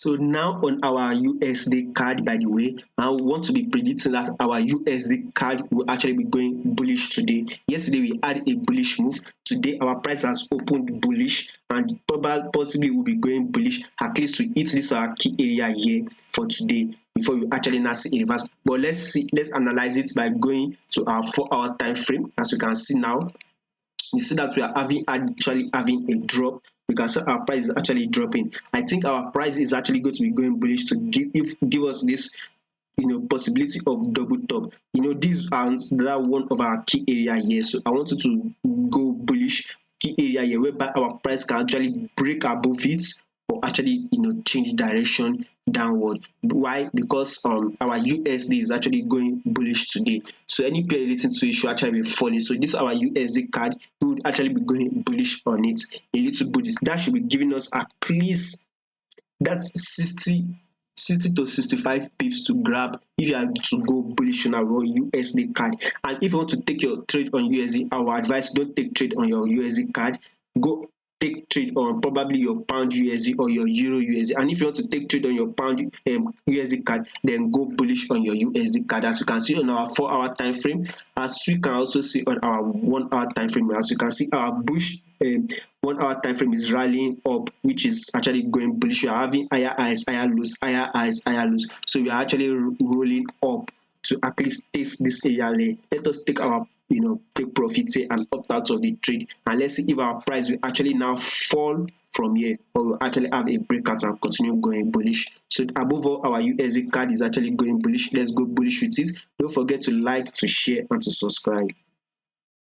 So now on our USD CAD, by the way, I want to be predicting that our USD CAD will actually be going bullish today. Yesterday we had a bullish move. Today our price has opened bullish and possibly will be going bullish, at least to hit this our key area here for today before we actually now see a reverse. But let's analyze it by going to our 4-hour time frame. As we can see now, you see that we are actually having a drop. We can see our price is actually dropping. I think our price is actually going to be going bullish to give us this possibility of double top. These are that one of our key area here. So I wanted to go bullish key area here, whereby our price can actually break above it or actually change direction downward. Why? Because our USD is actually going bullish today. So any pair relating to it should actually be falling. So this our USD CAD, we would actually be going bullish on it a little bit. That should be giving us at least that's 60 to 65 pips to grab if you are to go bullish on our USD CAD. And if you want to take your trade on USD, our advice, don't take trade on your USD CAD. Go take trade on probably your pound USD or your euro USD. And if you want to take trade on your pound USD CAD, then go bullish on your USD CAD. As you can see on our 4-hour time frame, as we can also see on our 1-hour time frame, as you can see our bullish 1-hour time frame is rallying up, which is actually going bullish. We are having higher highs, higher lows, higher highs, higher lows. So we are actually rolling up to at least taste this area lane. Let us take our take profit here and opt out of the trade, and let's see if our price will actually now fall from here or will actually have a breakout and continue going bullish. So above all, our USD CAD is actually going bullish. Let's go bullish with it. Don't forget to like, to share, and to subscribe.